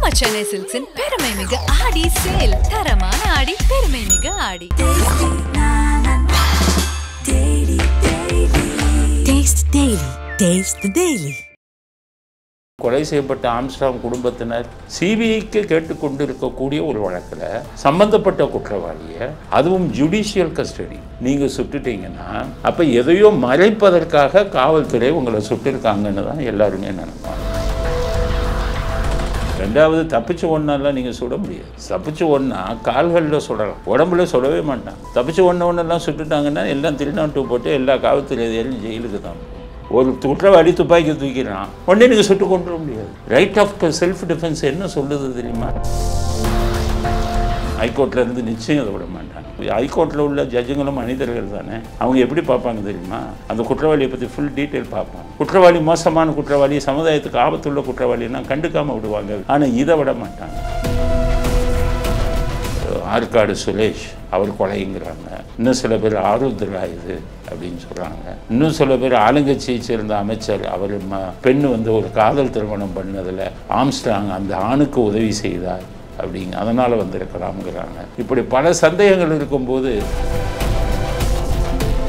நம்ம சென்னை சில்க்ஸின் பெருமை மிகு ஆடி சேல். தரமான ஆடி, பெருமை மிகு ஆடி. Taste Daily. Taste the Daily. கொலை செய்யப்பட்ட ஆம்ஸ்ட்ராங் குடும்பத்தினர் சிபிஐக்கு கேட்டுக்கொண்டிருக்கக்கூடிய ஒரு வழக்கில் சம்பந்தப்பட்ட குற்றவாளியை, அதுவும் ஜுடிஷியல் கஸ்டடி, நீங்கள் சுட்டுட்டீங்கன்னா அப்போ எதையோ மறைப்பதற்காக காவல்துறை உங்களை சுட்டிருக்காங்கன்னு தான் எல்லாருமே நினைப்பாங்க. ரெண்டாவது, தப்பிச்சு ஒன்றெல்லாம் நீங்கள் சுட முடியாது. தப்பிச்சு ஒன்றா கால்களில் சுடலாம், உடம்புல சுடவே மாட்டாங்க. தப்பிச்சு ஒன்றெல்லாம் சுட்டுட்டாங்கன்னா எல்லாம் திருநாட்டு போட்டு எல்லா காவல்துறை அதிகாரியும் ஜெயிலுக்கு தான். ஒரு குற்றவாளி துப்பாக்கி தூக்கிடலாம், உடனே நீங்கள் சுட்டு கொண்டு முடியாது. ரைட் ஆஃப் செல்ஃப் டிஃபென்ஸ் என்ன சொல்லுது தெரியுமா? ஹைகோர்ட்டில் இருந்து நிச்சயம் அதை விட மாட்டாங்க. ஹைகோர்ட்டில் உள்ள ஜட்ஜுங்களும் மனிதர்கள் தானே, அவங்க எப்படி பார்ப்பாங்க தெரியுமா? அந்த குற்றவாளியை பற்றி ஃபுல் டீட்டெயில் பார்ப்பாங்க. குற்றவாளி மோசமான குற்றவாளி, சமுதாயத்துக்கு ஆபத்துள்ள குற்றவாளின்னா கண்டுக்காமல் விடுவாங்க. ஆனால் இதை விட மாட்டாங்க. ஆற்காடு சுரேஷ் அவர் கொலைங்கிறாங்க, இன்னும் சில பேர் ஆருத்ரா இது அப்படின்னு சொல்கிறாங்க, இன்னும் சில பேர் ஆளுங்கட்சியை சேர்ந்த அமைச்சர் அவர் பெண் ஒரு காதல் திருமணம் பண்ணதில் ஆம்ஸ்ட்ராங் அந்த ஆணுக்கு உதவி செய்தார் அப்படிங்க, அதனால் வந்திருக்கலாம்ங்கிறாங்க. இப்படி பல சந்தேகங்கள் இருக்கும்போது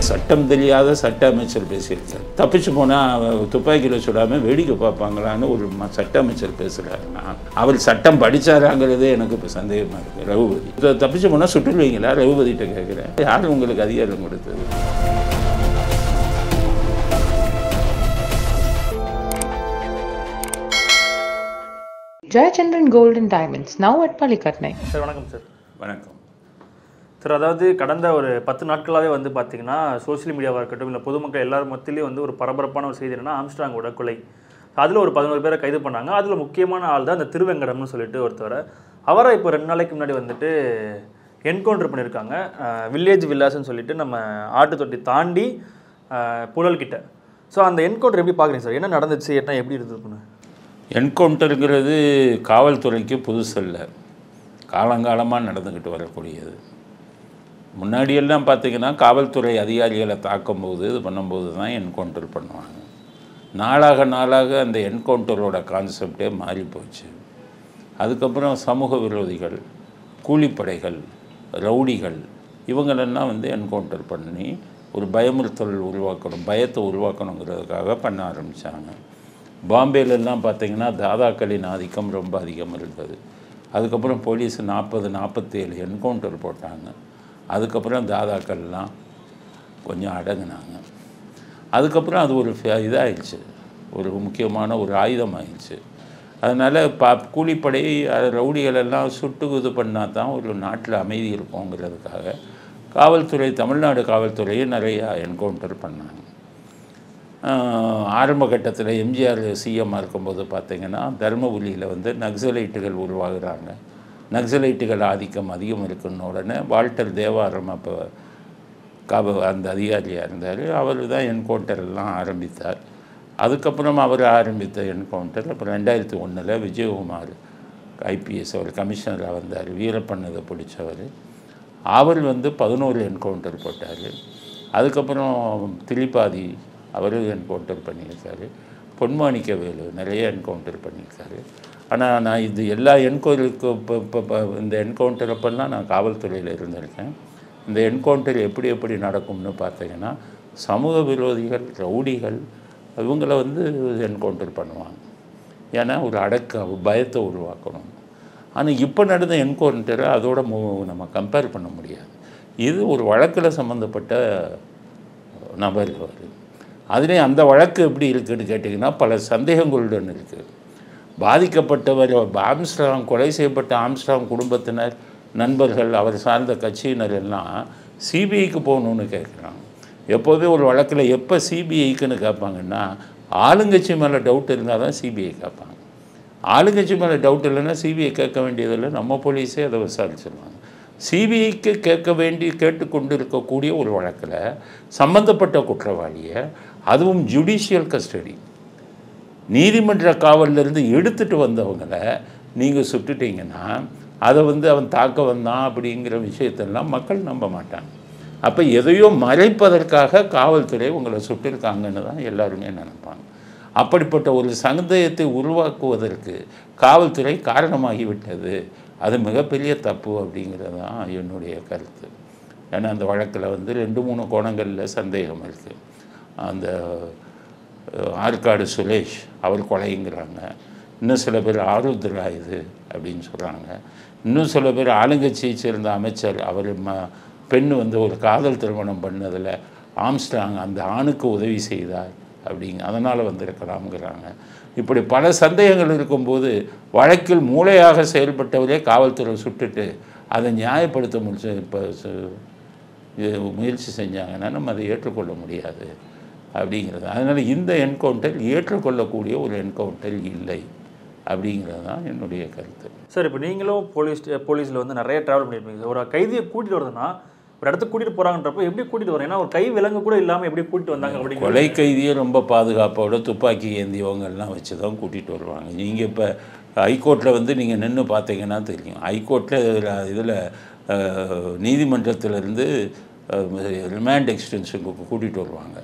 சட்டம் தெரியாத சட்ட அமைச்சர் பேசியிருக்கார். தப்பிச்சு போனால் துப்பாக்கியில் சுடாமல் வேடிக்கை பார்ப்பாங்களான்னு ஒரு சட்ட அமைச்சர் பேசுகிறாருன்னா அவர் சட்டம் படித்தாராங்கிறதே எனக்கு இப்போ சந்தேகமாக இருக்குது. ரகுபதி தப்பிச்சு போனால் சுட்டுருவீங்களா? ரகுபதிகிட்ட கேட்குறேன், யார் உங்களுக்கு அதிகாரம் கொடுத்தது? Jayachandran Gold and Diamonds, now at Palikatnai. Sir வணக்கம் சார். வணக்கம் சார், அதாவது கடந்த ஒரு 10 நாட்களாகவே பார்த்தீங்கன்னா சோஷியல் மீடியாவாக இருக்கட்டும், இல்லை பொதுமக்கள் எல்லாரும் மத்தியிலேயும் ஒரு பரபரப்பான ஒரு செய்தி என்னன்னா, ஆம்ஸ்ட்ராங்கோட கொலை. அதில் ஒரு 11 பேரை கைது பண்ணாங்க. அதில் முக்கியமான ஆள் தான் இந்த திருவெங்கடம்னு சொல்லிட்டு ஒருத்தவரை, அவரை இப்போ 2 நாளைக்கு முன்னாடி என்கவுண்டர் பண்ணியிருக்காங்க. வில்லேஜ் வில்லாஸ்ன்னு சொல்லிட்டு நம்ம ஆட்டு தொட்டி தாண்டி புழல்கிட்ட. ஸோ அந்த என்கவுண்டர் எப்படி பார்க்குறீங்க சார்? என்ன நடந்துச்சு, என்ன எப்படி இருந்ததுன்னு? என்கவுண்டருங்கிறது காவல்துறைக்கு புதுசல்ல, காலங்காலமாக நடந்துக்கிட்டு வரக்கூடியது. முன்னாடியெல்லாம் பார்த்திங்கன்னா காவல்துறை அதிகாரிகளை தாக்கும்போது இது பண்ணும்போது தான் என்கவுண்டர் பண்ணுவாங்க. நாளாக அந்த என்கவுண்டரோட கான்செப்டே மாறி போச்சு. அதுக்கப்புறம் சமூக விரோதிகள், கூலிப்படைகள், ரவுடிகள் இவங்களெல்லாம் என்கவுண்டர் பண்ணி ஒரு பயமுறுத்தல் உருவாக்கணும், பயத்தை உருவாக்கணுங்கிறதுக்காக பண்ண ஆரம்பித்தாங்க. பாம்பேலெல்லாம் பார்த்திங்கன்னா தாதாக்களின் ஆதிக்கம் ரொம்ப அதிகம் இருந்தது. அதுக்கப்புறம் போலீஸ் 47 என்கவுண்டர் போட்டாங்க. அதுக்கப்புறம் தாதாக்கள்லாம் கொஞ்சம் அடங்கினாங்க. அதுக்கப்புறம் அது ஒரு இதாகிடுச்சு, ஒரு முக்கியமான ஒரு ஆயுதம் ஆயிடுச்சு. அதனால் கூலிப்படை ரவுடிகளெல்லாம் சுட்டு இது பண்ணால் தான் ஒரு நாட்டில் அமைதி இருக்குங்கிறதுக்காக காவல்துறை, தமிழ்நாடு காவல்துறையை நிறையா என்கவுண்டர் பண்ணாங்க. ஆரம்ப கட்டத்தில் எம்ஜிஆர் சிஎம்மாக இருக்கும்போது பார்த்திங்கன்னா தருமபுரியில் நக்சலைட்டுகள் உருவாகிறாங்க. நக்சலைட்டுகள் ஆதிக்கம் அதிகம் இருக்குன்னு உடனே வால்டர் தேவாரம் அப்போ அந்த அதிகாரியாக இருந்தார், அவர் தான் என்கவுண்டர் எல்லாம் ஆரம்பித்தார். அதுக்கப்புறம் அவர் ஆரம்பித்த என்கவுண்டர் அப்புறம் 2001 விஜயகுமார் ஐபிஎஸ் அவர் கமிஷனராக வந்தார், வீரப்பண்ணதை பிடிச்சவர். அவர் 11 என்கவுண்டர் போட்டார். அதுக்கப்புறம் திரிபாதி அவர் என்கவுண்டர் பண்ணியிருக்காரு. பொன்மாணிக்க வேலு நிறைய என்கவுண்டர் பண்ணியிருக்காரு. ஆனால் நான் இது எல்லா என்கவுண்டருக்கு இப்போ இந்த என்கவுண்டர் அப்போல்லாம் நான் காவல்துறையில் இருந்திருக்கேன். இந்த என்கவுண்டர் எப்படி நடக்கும்னு பார்த்தீங்கன்னா, சமூக விரோதிகள், ரவுடிகள் இவங்களை என்கவுண்டர் பண்ணுவாங்க. ஏன்னா ஒரு பயத்தை உருவாக்கணும். ஆனால் இப்போ நடந்த என்கவுண்டரை அதோட நம்ம கம்பேர் பண்ண முடியாது. இது ஒரு வழக்கில் சம்மந்தப்பட்ட நபர் அவர். அதுலேயும் அந்த வழக்கு எப்படி இருக்குதுன்னு கேட்டிங்கன்னா பல சந்தேகங்களுடன் இருக்குது. பாதிக்கப்பட்டவர் கொலை செய்யப்பட்ட ஆம்ஸ்ட்ராங் குடும்பத்தினர், நண்பர்கள், அவர் சார்ந்த கட்சியினர் எல்லாம் சிபிஐக்கு போகணுன்னு கேட்குறாங்க. எப்போதுமே ஒரு வழக்கில் எப்போ சிபிஐக்குன்னு கேட்பாங்கன்னா, ஆளுங்கட்சி மேலே டவுட் இருந்தால் தான் சிபிஐ கேட்பாங்க. ஆளுங்கட்சி மேலே டவுட் இல்லைன்னா சிபிஐ கேட்க வேண்டியதில்லை, நம்ம போலீஸே அதை விசாரிச்சிருவாங்க. சிபிஐக்கு கேட்டுக்கொண்டு இருக்கக்கூடிய ஒரு வழக்கில் சம்பந்தப்பட்ட குற்றவாளியை, அதுவும் ஜுடிஷியல் கஸ்டடி, நீதிமன்ற காவலிருந்து எடுத்துகிட்டு வந்தவங்களை நீங்கள் சுட்டுட்டீங்கன்னா அதை அவன் தாக்க வந்தான் அப்படிங்கிற விஷயத்தெல்லாம் மக்கள் நம்ப மாட்டாங்க. அப்போ எதையோ மறைப்பதற்காக காவல்துறை உங்களை சுட்டிருக்காங்கன்னு தான் எல்லாருமே நினைப்பாங்க. அப்படிப்பட்ட ஒரு சந்தேகத்தை உருவாக்குவதற்கு காவல்துறை காரணமாகிவிட்டது. அது மிகப்பெரிய தப்பு அப்படிங்கிறது தான் என்னுடைய கருத்து. ஏன்னா அந்த வழக்கில் வந்து 2-3 கோணங்களில் சந்தேகம் இருக்குது. அந்த ஆற்காடு சுரேஷ் அவர் கொலைங்கிறாங்க, இன்னும் சில பேர் ஆருத்ரா இது அப்படின்னு சொல்கிறாங்க, இன்னும் சில பேர் ஆளுங்கட்சியை சேர்ந்த அமைச்சர் அவர் பெண் வந்து ஒரு காதல் திருமணம் பண்ணதில் ஆம்ஸ்ட்ராங் அந்த ஆணுக்கு உதவி செய்தார் அப்படிங்க அதனால் வந்திருக்கலாம்ங்கிறாங்க. இப்படி பல சந்தேகங்கள் இருக்கும்போது வழக்கில் மூளையாக செயல்பட்டவரே காவல்துறை சுட்டுட்டு அதை நியாயப்படுத்த முயற்சி செஞ்சாங்கன்னா நம்ம அதை ஏற்றுக்கொள்ள முடியாது அப்படிங்கிறது. அதனால் இந்த என்கவுண்டர் ஏற்றுக்கொள்ளக்கூடிய ஒரு என்கவுண்டர் இல்லை அப்படிங்கிறது தான் என்னுடைய கருத்து. சார், இப்போ நீங்களும் போலீஸில் வந்து நிறைய ட்ராவல் பண்ணியிருப்பீங்க. ஒரு கைதியை கூட்டிகிட்டு வருதுன்னா ஒரு இடத்துக்கு கூட்டிகிட்டு போகிறாங்கன்றப்போ எப்படி கூட்டிகிட்டு வரோம்? ஏன்னா ஒரு கை விலங்கு கூட இல்லாமல் எப்படி கூட்டிகிட்டு வந்தாங்க அப்படி? கொலை கைதியை ரொம்ப பாதுகாப்போட துப்பாக்கி ஏந்தியவங்கெல்லாம் வச்சு தான் கூட்டிகிட்டு வருவாங்க. நீங்கள் இப்போ ஹைகோர்ட்டில் வந்து நீங்கள் நின்று பார்த்தீங்கன்னா தெரியும். ஹைகோர்ட்டில் இதில் நீதிமன்றத்திலேருந்து ரிமாண்ட் எக்ஸ்டென்ஷனுக்கு கூட்டிகிட்டு வருவாங்க.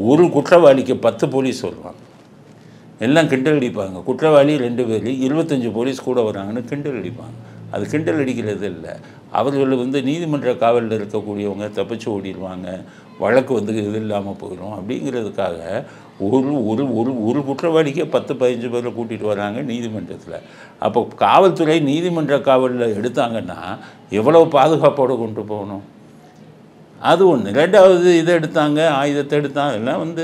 ஒரு குற்றவாளிக்கு 10 போலீஸ் வருவாங்க. எல்லாம் கிண்டல் அடிப்பாங்க. குற்றவாளி 2 பேர், 25 போலீஸ் கூட வராங்கன்னு கிண்டல் அடிப்பாங்க. அது கிண்டல் அடிக்கிறது இல்லை. அவர்கள் வந்து நீதிமன்ற காவலில் இருக்கக்கூடியவங்க தப்பிச்சு ஓடிடுவாங்க, வழக்கு வந்து இது இல்லாமல் போயிடும் அப்படிங்கிறதுக்காக ஒரு ஒரு ஒரு ஒரு குற்றவாளிக்கே 10-15 பேரை கூட்டிகிட்டு வராங்க நீதிமன்றத்தில். அப்போ காவல்துறை நீதிமன்ற காவலில் எடுத்தாங்கன்னா எவ்வளோ பாதுகாப்போடு கொண்டு போகணும்? அது ஒன்று. 2வது இதை எடுத்தாங்க, ஆயுதத்தை எடுத்தாங்க, அதெல்லாம் வந்து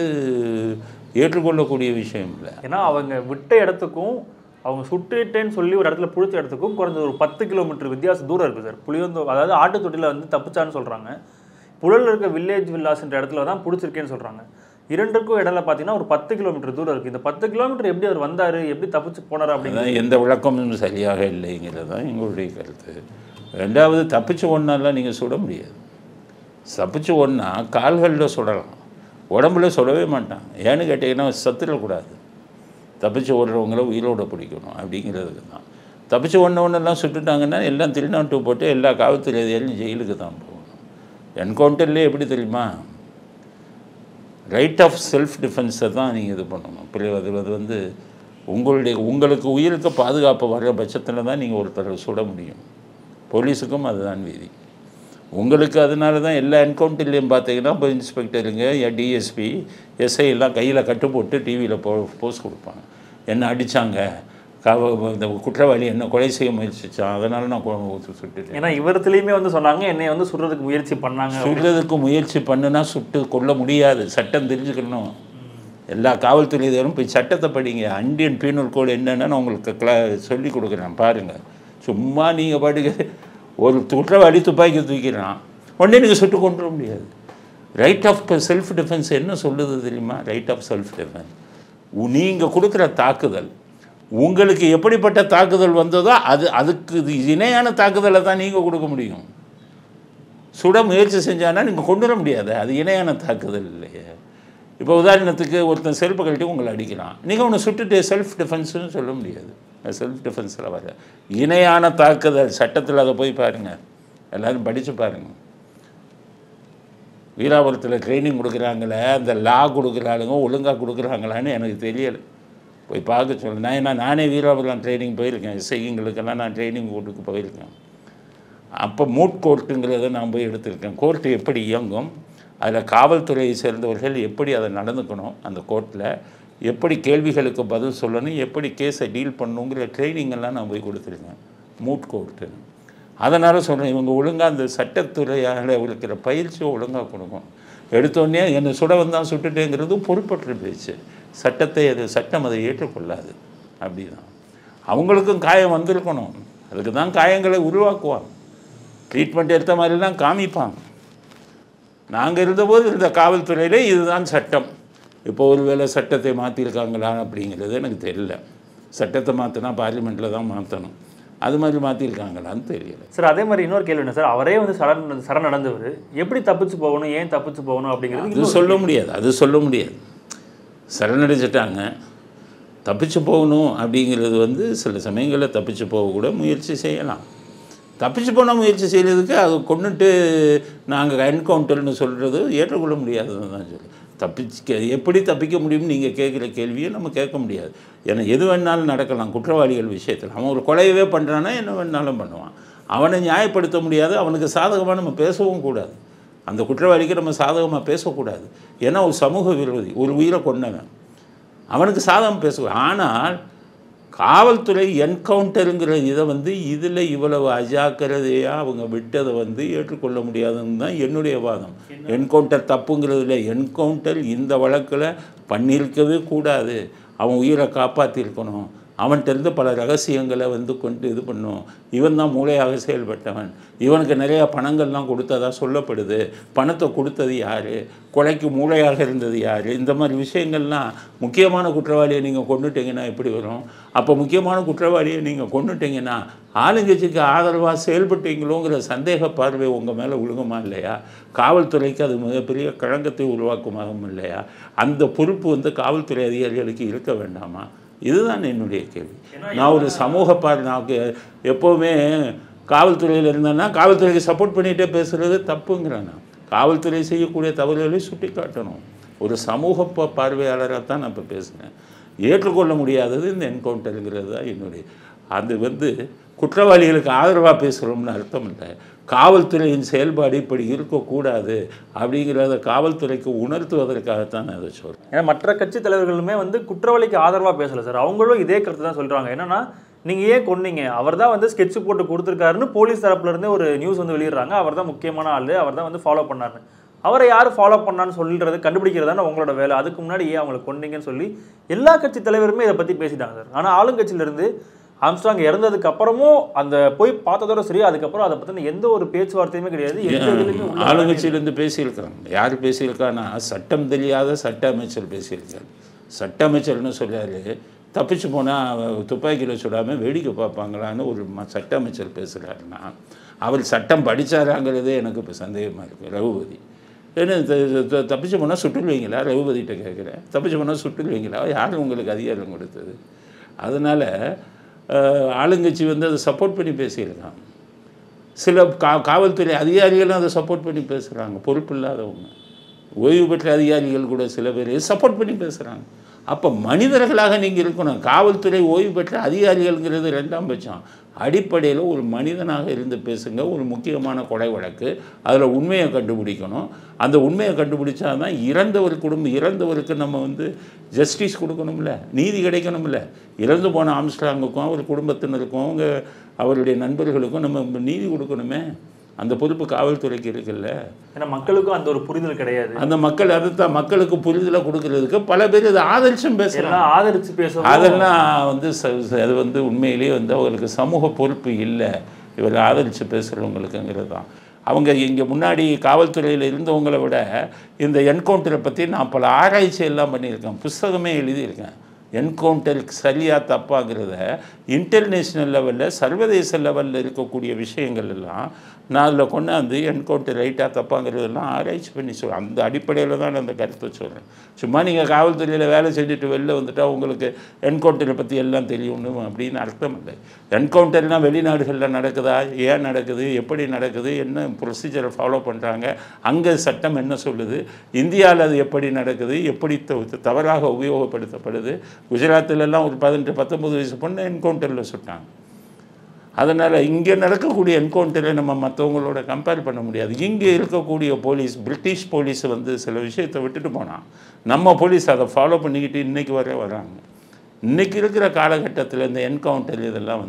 ஏற்றுக்கொள்ளக்கூடிய விஷயம் இல்லை. ஏன்னா அவங்க விட்ட இடத்துக்கும் அவங்க சுட்டுட்டேன்னு சொல்லி ஒரு இடத்துல பிடிச்ச இடத்துக்கும் குறைஞ்ச ஒரு 10 கிலோமீட்டர் வித்தியாசம் தூரம் இருக்குது சார். புளியந்தோ அதாவது ஆட்டுத்தொட்டியில் வந்து தப்பிச்சான்னு சொல்கிறாங்க. புழலில் இருக்க வில்லேஜ் வில்லாஸ்ன்ற இடத்துல தான் பிடிச்சிருக்கேன்னு சொல்கிறாங்க. 2க்கும் இடையில பார்த்தீங்கன்னா ஒரு 10 கிலோமீட்டர் தூரம் இருக்குது. இந்த 10 கிலோமீட்டர் எப்படி அவர் வந்தார், எப்படி தப்பிச்சு போனார் அப்படிங்கிறது எந்த விளக்கமும் சரியாக இல்லைங்கிறது தான் எங்களுடைய கருத்து. 2வது தப்பிச்சு ஒன்றாலாம் நீங்கள் சுட முடியாது. தப்பிச்சு ஒன்றா கால்களில் சுடலாம், உடம்புல சுடவே மாட்டான். ஏன்னு கேட்டிங்கன்னா சத்துடக்கூடாது. தப்பிச்சு ஓடுறவங்கள உயிரோடு பிடிக்கணும் அப்படிங்கிறதுக்கு தான். தப்பிச்சு ஒன்றெல்லாம் சுட்டுட்டாங்கன்னா எல்லாம் திருநாட்டு போட்டு எல்லா காவல்துறை அதிகாரியும் ஜெயிலுக்கு தான் போகணும். என்கவுண்டர்லேயே எப்படி தெரியுமா, ரைட் ஆஃப் செல்ஃப் டிஃபென்ஸை தான் நீங்கள் இது பண்ணணும். அது வந்து உங்களுக்கு உயிருக்கு பாதுகாப்பு வர்ற பட்சத்தில் தான் நீங்கள் ஒருத்தரை சுட முடியும். போலீஸுக்கும் அதுதான் விதி. உங்களுக்கு அதனால தான் எல்லா என்கவுண்டர்லேயும் பார்த்தீங்கன்னா இப்போ இன்ஸ்பெக்டருங்க, டிஎஸ்பி, எஸ்ஐ எல்லாம் கையில் கட்டு போட்டு டிவியில் போஸ்ட் கொடுப்பாங்க. என்ன அடித்தாங்க, இந்த குற்றவாளி என்ன கொலை செய்ய முயற்சிச்சான், அதனால நான் சுட்டுட்டேன். ஏன்னா இவரத்துலேயுமே வந்து சொன்னாங்க என்னை வந்து சுடுறதுக்கு முயற்சி பண்ணாங்க. சுடுறதுக்கு முயற்சி பண்ணுனா சுட்டு கொள்ள முடியாது. சட்டம் தெரிஞ்சுக்கணும். எல்லா காவல்துறையினரும் போய் சட்டத்தை படிங்க. இந்தியன் பீனல் கோடு என்னென்னு நான் உங்களுக்கு சொல்லி கொடுக்குறேன் பாருங்கள். சும்மா நீங்கள் பாட்டுக்கு ஒரு குற்றவாளி துப்பாக்கி தூக்கிறான், உடனே நீங்கள் சுட்டு கொண்டு வர முடியாது. ரைட் ஆஃப் செல்ஃப் டிஃபென்ஸ் என்ன சொல்லுது தெரியுமா? ரைட் ஆஃப் செல்ஃப் டிஃபென்ஸ், நீங்கள் கொடுக்குற தாக்குதல் உங்களுக்கு எப்படிப்பட்ட தாக்குதல் வந்ததோ அதுக்கு இணையான தாக்குதலை தான் நீங்கள் கொடுக்க முடியும். சுட முயற்சி செஞ்சானா நீங்கள் கொண்டு வர முடியாது. அது இணையான தாக்குதல் இல்லையே. இப்போ உதாரணத்துக்கு ஒருத்தன் செல்ஃபை கழட்டி உங்களை அடிக்கிறான், நீங்கள் ஒன்று சுட்டுட்டு செல்ஃப் டிஃபென்ஸ்னு சொல்ல முடியாது. செல்ஃப் டிஃபென்ஸில் வர இணையான தாக்குதல் சட்டத்தில் அதை போய் பாருங்கள், எல்லோரும் படித்து பாருங்கள். வீராபுரத்தில் ட்ரைனிங் கொடுக்குறாங்களே, அந்த லா கொடுக்குறாளுங்க ஒழுங்காக கொடுக்குறாங்களான்னு எனக்கு தெரியலை. போய் பார்க்க சொல்ல. நானே வீராபுரம் ட்ரைனிங் போயிருக்கேன். எஸ்ஐங்களுக்கெல்லாம் நான் ட்ரைனிங் கொடுக்க போயிருக்கேன். அப்போ மூட் கோர்ட்டுங்கிறத நான் போய் எடுத்திருக்கேன். கோர்ட்டு எப்படி இயங்கும், அதில் காவல்துறையை சேர்ந்தவர்கள் எப்படி அதை நடந்துக்கணும், அந்த கோர்ட்டில் எப்படி கேள்விகளுக்கு பதில் சொல்லணும், எப்படி கேஸை டீல் பண்ணணுங்கிற ட்ரைனிங்கெல்லாம் நான் போய் கொடுத்துருக்கேன். Mood court. அதனால் சொல்கிறேன், இவங்க ஒழுங்காக அந்த சட்டத்துறையால் இருக்கிற பயிற்சியை ஒழுங்காக கொடுக்கும். எடுத்தோடனே என்னை சுட வந்தால் சுட்டுட்டேங்கிறது பொறுப்பற்ற பேச்சு. சட்டம் அதை ஏற்றுக்கொள்ளாது. அப்படி தான் அவங்களுக்கும் காயம் வந்திருக்கணும். அதுக்கு தான் காயங்களை உருவாக்குவாங்க. ட்ரீட்மெண்ட் எடுத்த மாதிரிலாம் காமிப்பாங்க. நாங்கள் இருந்தபோது இருந்த காவல்துறையிலே இதுதான் சட்டம். இப்போ ஒரு வேளை சட்டத்தை மாற்றிருக்காங்களா அப்படிங்கிறது எனக்கு தெரியல. சட்டத்தை மாற்றினா பார்லிமெண்ட்டில் தான் மாற்றணும். அது மாதிரி மாற்றிருக்காங்களான்னு தெரியல சார். அதே மாதிரி இன்னொரு கேள்வி என்ன சார், அவரே வந்து சரணடைந்தவர் எப்படி தப்பிச்சு போகணும், ஏன் தப்பிச்சு போகணும் அப்படிங்கிறது அது சொல்ல முடியாது. சரணடைச்சிட்டாங்க, தப்பிச்சு போகணும் அப்படிங்கிறது வந்து சில சமயங்களில் தப்பிச்சு போகக்கூட முயற்சி செய்யலாம். தப்பிச்சு போனால் முயற்சி செய்கிறதுக்கு அதை கொண்டுட்டு நாங்கள் என்கவுண்டர்னு சொல்கிறது ஏற்றுக்கொள்ள முடியாதுன்னு தான் சொல்லி. எப்படி தப்பிக்க முடியும்னு நீங்கள் கேட்குற கேள்வியை நம்ம கேட்க முடியாது. ஏன்னா எது வேணாலும் நடக்கலாம் குற்றவாளிகள் விஷயத்தில். அவன் ஒரு கொலையவே பண்ணுறான்னா என்ன வேணாலும் பண்ணுவான். அவனை நியாயப்படுத்த முடியாது, அவனுக்கு சாதகமாக நம்ம பேசவும் கூடாது. அந்த குற்றவாளிக்கு நம்ம சாதகமாக பேசக்கூடாது. ஏன்னா ஒரு சமூக விரோதி, ஒரு உயிரை கொண்டவன், அவனுக்கு சாதகம் பேசுவான். ஆனால் காவல்துறை என்கவுண்டருங்கிற இதை இதில் இவ்வளவு அஜாக்கிரதையாக அவங்க விட்டதை ஏற்றுக்கொள்ள முடியாதுன்னு தான் என்னுடைய வாதம். என்கவுண்டர் தப்புங்கிறதுல என்கவுண்டர் இந்த வழக்கில் பண்ணியிருக்கவே கூடாது. அவன் உயிரை காப்பாற்றிருக்கணும். அவன்கிட்ட பல ரகசியங்களை கொண்டு இது பண்ணும். இவன் தான் மூளையாக செயல்பட்டவன். இவனுக்கு நிறையா பணங்கள்லாம் கொடுத்ததா சொல்லப்படுது. பணத்தை கொடுத்தது யார், கொலைக்கு மூளையாக இருந்தது யார், இந்த மாதிரி விஷயங்கள்லாம். முக்கியமான குற்றவாளியை நீங்கள் கொண்டுட்டீங்கன்னா எப்படி வரும்? அப்போ முக்கியமான குற்றவாளியை நீங்கள் கொண்டுட்டீங்கன்னா ஆளுங்கட்சிக்கு ஆதரவாக செயல்பட்டீங்களோங்கிற சந்தேக பார்வை உங்கள் மேலே விழுகுமா இல்லையா? காவல்துறைக்கு அது மிகப்பெரிய களங்கத்தை உருவாக்குமாகவும் இல்லையா? அந்த பொறுப்பு காவல்துறை அதிகாரிகளுக்கு இருக்க வேண்டாமா? இதுதான் என்னுடைய கேள்வி. நான் ஒரு சமூக நான் எப்போவுமே காவல்துறையில் இருந்தேன்னா காவல்துறைக்கு சப்போர்ட் பண்ணிகிட்டே பேசுகிறது தப்புங்கிறேன். நான் காவல்துறை செய்யக்கூடிய தவறுகளை சுட்டி காட்டணும். ஒரு சமூக பார்வையாளராக தான் நான் இப்போ பேசுகிறேன். ஏற்றுக்கொள்ள முடியாதது இந்த என்கவுண்டருங்கிறது தான் என்னுடைய. அது குற்றவாளிகளுக்கு ஆதரவாக பேசுகிறோம்னு அர்த்தம் இல்லை. காவல்துறையின் செயல்பாடு இப்படி இருக்கக்கூடாது அப்படிங்கிறத காவல்துறைக்கு உணர்த்துவதற்காகத்தான் நான் அதை சொல்கிறேன். ஏன்னா மற்ற கட்சி தலைவர்களுமே குற்றவாளிக்கு ஆதரவாக பேசலை சார். அவங்களும் இதே கருத்து தான் சொல்கிறாங்க. என்னன்னா நீங்கள் ஏன் கொன்னீங்க, அவர் தான் ஸ்கெட்ச் போட்டு கொடுத்துருக்காருன்னு போலீஸ் தரப்புலேருந்தே ஒரு நியூஸ் வெளியிடுறாங்க. அவர் தான் முக்கியமான ஆள், அவர் தான் ஃபாலோ பண்ணாருன்னு. அவரை யார் ஃபாலோ பண்ணான்னு சொல்கிறது கண்டுபிடிக்கிறதான உங்களோட வேலை. அதுக்கு முன்னாடி ஏன் அவங்களை கொன்னீங்கன்னு சொல்லி எல்லா கட்சி தலைவருமே இதை பற்றி பேசிட்டாங்க சார். ஆனால் ஆளுங்கட்சியிலேருந்து ஆம்ஸ்ட்ராங் இறந்ததுக்கு அப்புறமும் அந்த போய் பார்த்ததோட சரி, அதுக்கப்புறம் அதை பற்றின எந்த ஒரு பேச்சுவார்த்தையுமே கிடையாது. ஆளுங்கட்சியிலேருந்து பேசியிருக்காங்க. யார் பேசியிருக்கான்னா சட்டம் தெரியாத சட்ட அமைச்சர் பேசியிருக்காரு. சட்ட அமைச்சர்னு சொல்கிறாரு, தப்பிச்சு போனால் துப்பாக்கியில் சுடாமல் வேடிக்கை பார்ப்பாங்களான்னு ஒரு சட்ட அமைச்சர் பேசுகிறாருன்னா அவர் சட்டம் படித்தாராங்கிறதே எனக்கு இப்போ சந்தேகமாக இருக்குது. ரகுபதி ஏன்னா தப்பிச்சு போனால் சுட்டுருவீங்களா? ரகுபதிகிட்ட கேட்குறேன். தப்பிச்சு போனால் சுட்டுருவீங்களா? யார் உங்களுக்கு அதிகாரம் கொடுத்தது? அதனால் ஆளுங்கட்சி அதை சப்போர்ட் பண்ணி பேசியிருக்காங்க. சில காவல்துறை அதிகாரிகளும் அதை சப்போர்ட் பண்ணி பேசுகிறாங்க. பொறுப்பு இல்லாதவங்க, ஓய்வு பெற்ற அதிகாரிகள் கூட சில பேர் சப்போர்ட் பண்ணி பேசுகிறாங்க. அப்போ மனிதர்களாக நீங்கள் இருக்கணும். காவல்துறை ஓய்வு பெற்ற அதிகாரிகள்ங்கிறது ரெண்டாம் பட்சம். அடிப்படையில் ஒரு மனிதனாக இருந்து பேசுங்க. ஒரு முக்கியமான கொலை வழக்கு, அதில் உண்மையை கண்டுபிடிக்கணும். அந்த உண்மையை கண்டுபிடிச்சா தான் இறந்தவருக்கு நம்ம ஜஸ்டிஸ் கொடுக்கணும்ல, நீதி கிடைக்கணும்ல. இறந்து போன ஆம்ஸ்ட்ராங்குக்கும் அவர் குடும்பத்தினருக்கும் அவருடைய நண்பர்களுக்கும் நம்ம நீதி கொடுக்கணுமே. அந்த பொறுப்பு காவல்துறைக்கு இருக்குல்ல. ஏன்னா மக்களுக்கும் அந்த ஒரு புரிதல் கிடையாது. அந்த அதுதான் மக்களுக்கு புரிதலை கொடுக்கறதுக்கு பல பேர் இதை ஆதரிச்சும் பேசுகிறாங்க. ஆதரிச்சு பேசுவோம். அதெல்லாம் அது உண்மையிலேயே அவங்களுக்கு சமூக பொறுப்பு இல்லை. இவர் ஆதரித்து பேசுகிறவங்களுக்குங்கிறது தான். அவங்க இங்கே முன்னாடி காவல்துறையில் இருந்தவங்களை விட இந்த என்கவுண்டரை பற்றி நான் பல ஆராய்ச்சி எல்லாம் பண்ணியிருக்கேன், புஸ்தகமே எழுதியிருக்கேன். என்கவுண்டர் சரியாக தப்பாங்கிறத இன்டர்நேஷ்னல் லெவலில் சர்வதேச லெவலில் இருக்கக்கூடிய விஷயங்கள் எல்லாம் நான் அதில் கொண்டாந்து என்கவுண்டர் ரைட்டாக தப்பாங்கிறதெல்லாம் ஆராய்ச்சி பண்ணி சொல்கிறேன். அந்த அடிப்படையில் தான் நான் அந்த கருத்தை சொல்கிறேன். சும்மா நீங்கள் காவல்துறையில் வேலை செஞ்சுட்டு வெளில வந்துட்டால் உங்களுக்கு என்கவுண்டரை பற்றி எல்லாம் தெரியணும் அப்படின்னு அர்த்தம் இல்லை. என்கவுண்டர்னால் வெளிநாடுகளில் நடக்குதா, ஏன் நடக்குது, எப்படி நடக்குது, என்ன ப்ரொசீஜரை ஃபாலோ பண்ணுறாங்க, அங்கே சட்டம் என்ன சொல்லுது, இந்தியாவில் அது எப்படி நடக்குது, எப்படி தவறாக உபயோகப்படுத்தப்படுது. குஜராத்திலெல்லாம் ஒரு 18-19 வயசு பொண்ணு என்கவுண்டரில் சுட்டாங்க. அதனால் இங்கே நடக்கக்கூடிய என்கவுண்டரை நம்ம மற்றவங்களோட கம்பேர் பண்ண முடியாது. இங்கே இருக்கக்கூடிய போலீஸ், பிரிட்டிஷ் போலீஸ் சில விஷயத்தை விட்டுட்டு போனால் நம்ம போலீஸ் அதை ஃபாலோ பண்ணிக்கிட்டு இன்றைக்கி வராங்க. இன்றைக்கி இருக்கிற காலகட்டத்தில் இந்த என்கவுண்டர் இதெல்லாம்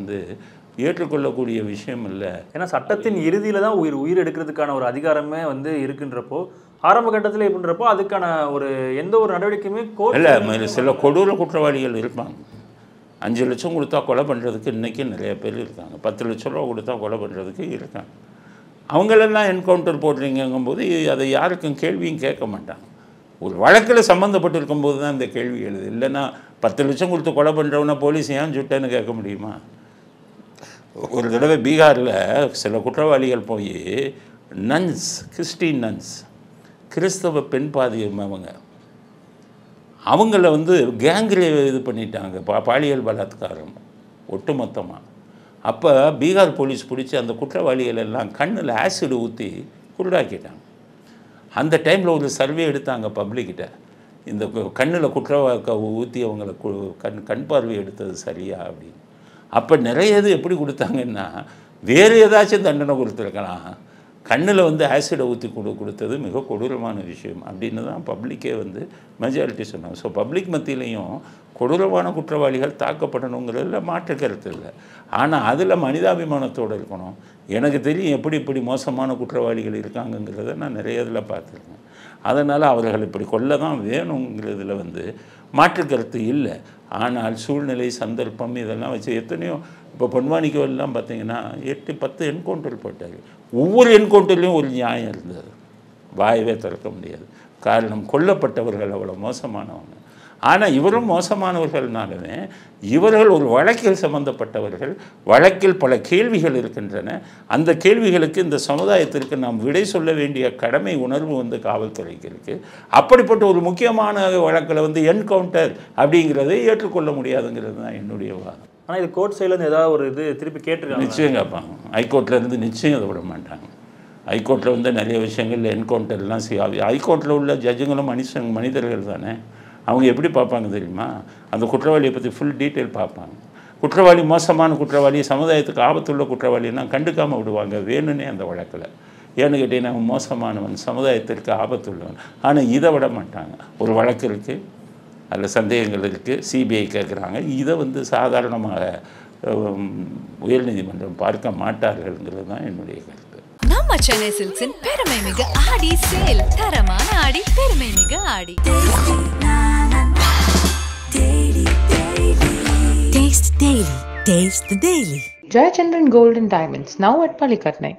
ஏற்றுக்கொள்ளக்கூடிய விஷயம் இல்லை. ஏன்னா சட்டத்தின் இறுதியில் தான் உயிர் எடுக்கிறதுக்கான ஒரு அதிகாரமே இருக்குன்றப்போ, ஆரம்ப கட்டத்தில் எப்படின்றப்போ அதுக்கான ஒரு எந்த ஒரு நடவடிக்கையுமே இல்லை. சில கொடூர குற்றவாளிகள் இருப்பாங்க. 5 லட்சம் கொடுத்தா கொலை பண்ணுறதுக்கு இன்றைக்கி நிறைய பேர் இருக்காங்க. 10 லட்ச ரூபா கொடுத்தா கொலை பண்ணுறதுக்கு இருக்காங்க. அவங்களெல்லாம் என்கவுண்டர் போடுறீங்கும்போது அதை யாருக்கும் கேள்வியும் கேட்க மாட்டாங்க. ஒரு வழக்கில் சம்மந்தப்பட்டு இருக்கும்போது தான் இந்த கேள்வி எழுது. இல்லைன்னா 10 லட்சம் கொடுத்து கொலை பண்ணுறவனா போலீஸ் ஏன் சுட்டேன்னு கேட்க முடியுமா? ஒரு தடவை பீகாரில் சில குற்றவாளிகள் போய் நன்ஸ், கிறிஸ்டின் நன்ஸ், கிறிஸ்தவ பெண் பாதியம் அவங்கள கேங்கிலே இது பண்ணிட்டாங்க, பாலியல் பலாத்காரம் ஒட்டுமொத்தமாக. அப்போ பீகார் போலீஸ் பிடிச்சி அந்த குற்றவாளிகள் எல்லாம் கண்ணில் ஆசிட் ஊற்றி குருடாக்கிட்டாங்க. அந்த டைமில் ஒரு சர்வே எடுத்தாங்க பப்ளிக்கிட்ட, இந்த கண்ணில் குற்றவாக்க ஊற்றி அவங்கள கண் பார்வை எடுத்தது சரியா அப்படின்னு. அப்போ நிறைய இது எப்படி கொடுத்தாங்கன்னா, வேறு ஏதாச்சும் தண்டனை கொடுத்துருக்கலாம், கண்ணில் வந்து ஆசிடை ஊற்றி கொடுத்தது மிக கொடூரமான விஷயம் அப்படின்னு தான் பப்ளிக்கே வந்து மெஜாரிட்டி சொன்னாங்க. ஸோ பப்ளிக் மத்தியிலையும் கொடூரமான குற்றவாளிகள் தாக்கப்படணுங்கிறதுல மாற்று கருத்து இல்லை. ஆனால் அதில் மனிதாபிமானத்தோடு இருக்கணும். எனக்கு தெரியும் எப்படி இப்படி மோசமான குற்றவாளிகள் இருக்காங்கங்கிறத நான் நிறைய இதில் பார்த்துருக்கேன். அதனால் அவர்கள் இப்படி கொல்ல தான் வேணுங்கிறதுல வந்து மாற்று கருத்து இல்லை. ஆனால் சூழ்நிலை, சந்தர்ப்பம் இதெல்லாம் வச்சு எத்தனையோ இப்போ பொன்வானிக்கோவெல்லாம் பார்த்தீங்கன்னா 8-10 என்கவுண்டர் போட்டார். ஒவ்வொரு என்கவுண்டர்லேயும் ஒரு நியாயம் இருந்தது, வாயவே திறக்க முடியாது. காரணம், கொல்லப்பட்டவர்கள் அவ்வளோ மோசமானவங்க. ஆனால் இவரும் மோசமானவர்கள்னாலுமே இவர்கள் ஒரு வழக்கில் சம்பந்தப்பட்டவர்கள், வழக்கில் பல கேள்விகள் இருக்கின்றன. அந்த கேள்விகளுக்கு இந்த சமுதாயத்திற்கு நாம் விடை சொல்ல வேண்டிய கடமை உணர்வு வந்து காவல்துறைக்கு இருக்குது. அப்படிப்பட்ட ஒரு முக்கியமான வழக்கில் வந்து என்கவுண்டர் அப்படிங்கிறதை ஏற்றுக்கொள்ள முடியாதுங்கிறது தான் என்னுடைய வாதம். ஆனால் இது கோர்ட் சைட்லேருந்து ஏதாவது ஒரு இது திருப்பி கேட்டிருக்காங்க. நிச்சயம் கேட்பாங்க. ஹைகோர்ட்லேருந்து நிச்சயம் அதை விட மாட்டாங்க. ஹைகோர்ட்டில் வந்து நிறைய விஷயங்கள் என்கவுண்டர்லாம் ஹைகோர்ட்டில் உள்ள ஜட்ஜுங்களும் மனிதர்கள் தானே. அவங்க எப்படி பார்ப்பாங்க தெரியுமா? அந்த குற்றவாளியை பற்றி ஃபுல் டீட்டெயில் பார்ப்பாங்க. குற்றவாளி மோசமான குற்றவாளி, சமுதாயத்துக்கு ஆபத்துள்ள குற்றவாளின்னா கண்டுக்காமல் விடுவாங்க வேணுன்னே அந்த வழக்கில். ஏன்னு கேட்டீங்கன்னா, அவன் மோசமானவன், சமுதாயத்திற்கு ஆபத்துள்ளவன். ஆனால் இதை விட மாட்டாங்க. ஒரு வழக்கு இருக்குது, அதில் சந்தேகங்கள் இருக்குது, சிபிஐ கேட்குறாங்க, இதை வந்து சாதாரணமாக உயர்நீதிமன்றம் பார்க்க மாட்டார்கள்ங்கிறது தான் என்னுடைய கருத்து. நம்ம சென்னை சில்க்ஸின் பெருமை மிகு ஆடி சேல். தரமான ஆடி, பெருமை மிகு ஆடி. Taste Daily. Taste the Daily. Jayachandran Gold and Diamonds, now at Palikatnai.